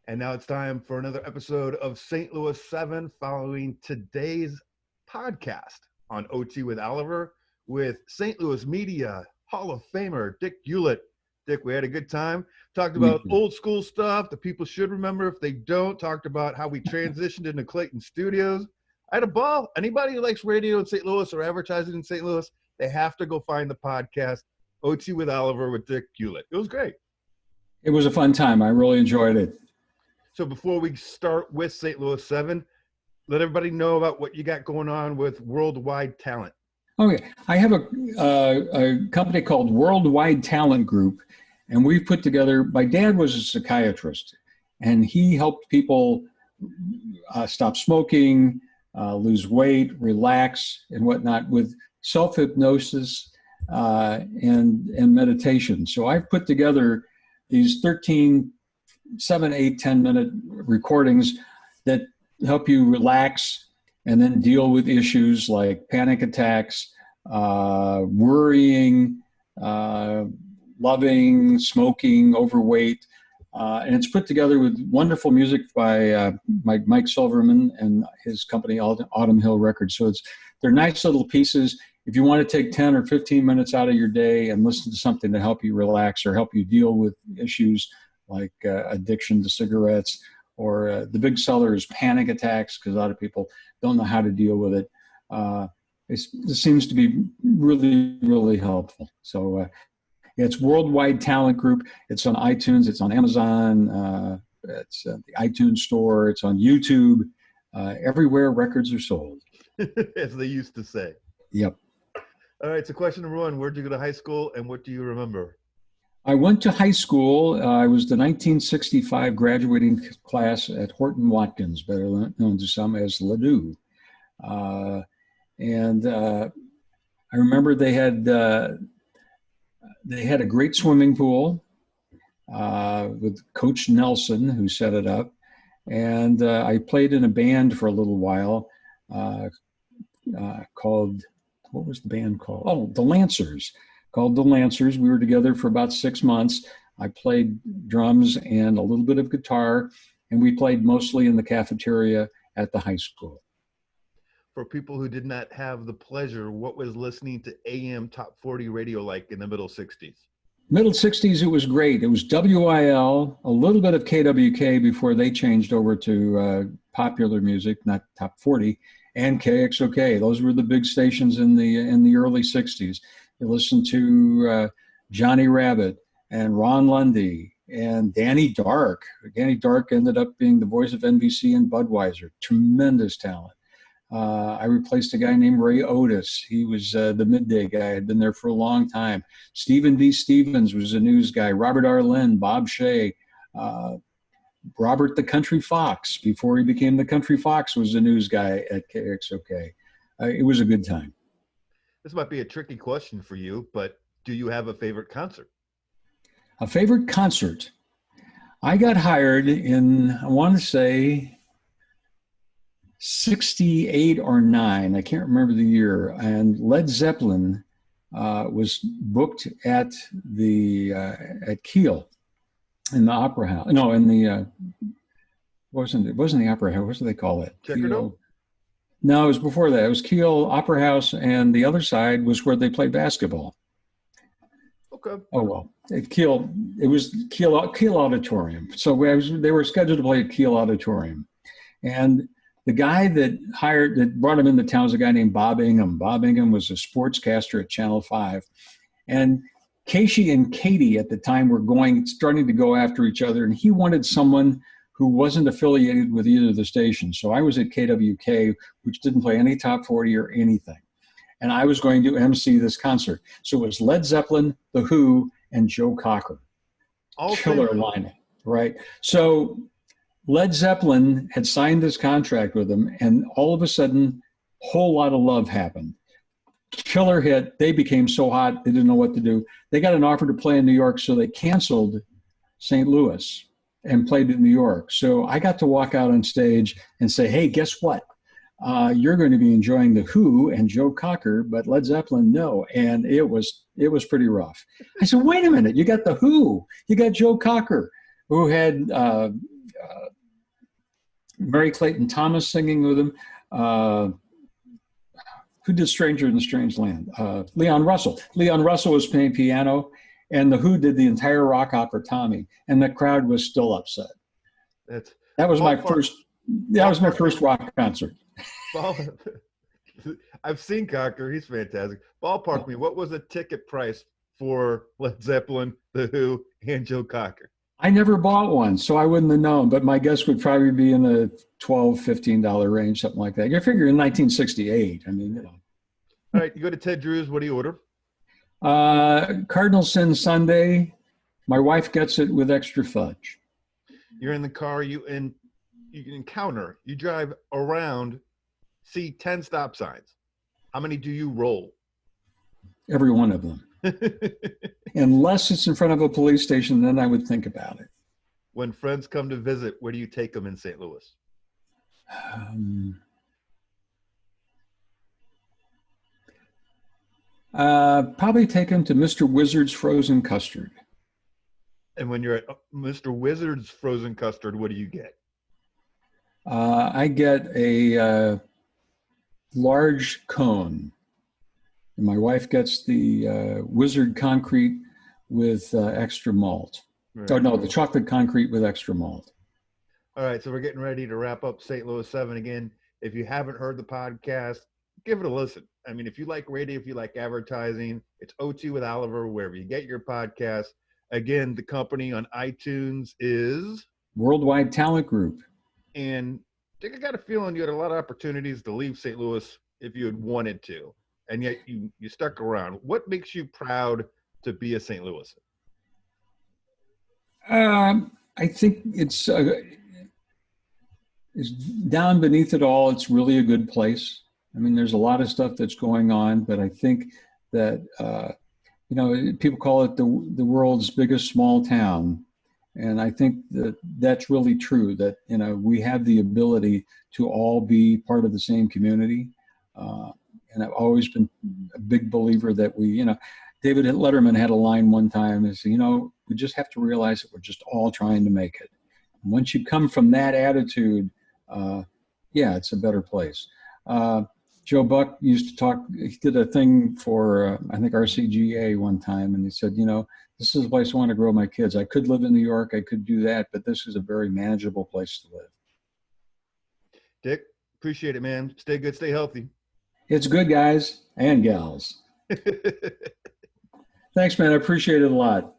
And now it's time for another episode of St. Louis 7 following today's podcast on OT with Oliver with St. Louis Media Hall of Famer Dick Ulett. Dick, we had a good time. Talked about old school stuff that people should remember if they don't. Talked about how we transitioned into Clayton Studios. I had a ball. Anybody who likes radio in St. Louis or advertising in St. Louis, they have to go find the podcast OT with Oliver with Dick Ulett. It was great. It was a fun time. I really enjoyed it. So before we start with St. Louis 7, let everybody know about what you got going on with Worldwide Talent. Okay. I have a company called Worldwide Talent Group, and we've put together, my dad was a psychiatrist, and he helped people stop smoking, lose weight, relax, and whatnot with self-hypnosis and meditation. So I've put together these 13 7, 8, 10-minute recordings that help you relax and then deal with issues like panic attacks, worrying, loving, smoking, overweight. And it's put together with wonderful music by Mike Silverman and his company, Autumn Hill Records. So they're nice little pieces. If you want to take 10 or 15 minutes out of your day and listen to something to help you relax or help you deal with issues like addiction to cigarettes, or the big seller is panic attacks, because a lot of people don't know how to deal with it. It seems to be really, really helpful. So it's Worldwide Talent Group. It's on iTunes. It's on Amazon. It's the iTunes Store. It's on YouTube. Everywhere records are sold. As they used to say. Yep. All right, so question number one, where'd you go to high school and what do you remember? I went to high school. I was the 1965 graduating class at Horton Watkins, better known to some as Ladue. And I remember they had a great swimming pool with Coach Nelson, who set it up. And I played in a band for a little while called, what was the band called? Oh, the Lancers. Called the Lancers. We were together for about 6 months. I played drums and a little bit of guitar, and we played mostly in the cafeteria at the high school. For people who did not have the pleasure, what was listening to AM Top 40 radio like in the middle 60s? Middle 60s, it was great. It was WIL, a little bit of KWK before they changed over to popular music, not Top 40, and KXOK. Those were the big stations in the early 60s. You listened to Johnny Rabbit and Ron Lundy and Danny Dark. Danny Dark ended up being the voice of NBC and Budweiser. Tremendous talent. I replaced a guy named Ray Otis. He was the midday guy. Had been there for a long time. Stephen D. Stevens was a news guy. Robert R. Lynn, Bob Shea, Robert the Country Fox. Before he became the Country Fox, was a news guy at KXOK. It was a good time. This might be a tricky question for you, but do you have a favorite concert? A favorite concert? I got hired in, I want to say, 68 or 9. I can't remember the year. And Led Zeppelin was booked at Kiel in the Opera House. No, in the it wasn't the Opera House. What do they call it? Checkerdome? No, it was before that. It was Kiel Opera House, and the other side was where they played basketball. Okay. Oh, well, at Kiel, it was Kiel Auditorium. So they were scheduled to play at Kiel Auditorium. And the guy that brought him into town was a guy named Bob Ingham. Bob Ingham was a sportscaster at Channel 5. And Casey and Katie at the time were starting to go after each other, and he wanted someone who wasn't affiliated with either of the stations. So I was at KWK, which didn't play any Top 40 or anything. And I was going to MC this concert. So it was Led Zeppelin, The Who, and Joe Cocker. All killer lineup, right? So Led Zeppelin had signed this contract with them, and all of a sudden, a whole lot of love happened. Killer hit. They became so hot, they didn't know what to do. They got an offer to play in New York, so they canceled St. Louis and played in New York. So I got to walk out on stage and say, hey, guess what? You're going to be enjoying The Who and Joe Cocker, but Led Zeppelin, no. And it was pretty rough. I said, wait a minute, you got The Who, you got Joe Cocker, who had Mary Clayton Thomas singing with him. Who did Stranger in a Strange Land? Leon Russell. Leon Russell was playing piano, and the Who did the entire rock opera Tommy, and the crowd was still upset. That was my first. That was my first rock concert. I've seen Cocker. He's fantastic. Ballpark me. What was the ticket price for Led Zeppelin, The Who, and Joe Cocker? I never bought one, so I wouldn't have known, but my guess would probably be in the $12, $15 range, something like that. You figure in 1968. I mean, you know. All right, you go to Ted Drew's. What do you order? Cardinal Sin Sundae. My wife gets it with extra fudge. You're in the car. You drive around, see 10 stop signs. How many do you roll? Every one of them. Unless it's in front of a police station, then I would think about it. When friends come to visit, where do you take them in St. Louis? Probably take them to Mr. Wizard's Frozen Custard. And when you're at Mr. Wizard's Frozen Custard, what do you get? I get a large cone. And my wife gets the Wizard concrete with extra malt. Right. Oh, no, the chocolate concrete with extra malt. All right, so we're getting ready to wrap up St. Louis 7 again. If you haven't heard the podcast, give it a listen. I mean, if you like radio, if you like advertising, it's OT with Oliver, wherever you get your podcast. Again, the company on iTunes is Worldwide Talent Group. And I got a feeling you had a lot of opportunities to leave St. Louis if you had wanted to. And yet you stuck around. What makes you proud to be a St. Louisan? I think it's down beneath it all. It's really a good place. I mean, there's a lot of stuff that's going on, but I think that, people call it the world's biggest small town. And I think that that's really true, that, we have the ability to all be part of the same community. And I've always been a big believer that David Letterman had a line one time and said, we just have to realize that we're just all trying to make it. And once you come from that attitude, it's a better place. Joe Buck used to talk, he did a thing for, I think, RCGA one time, and he said, this is a place I want to grow my kids. I could live in New York, I could do that, but this is a very manageable place to live. Dick, appreciate it, man. Stay good, stay healthy. It's good, guys and gals. Thanks, man. I appreciate it a lot.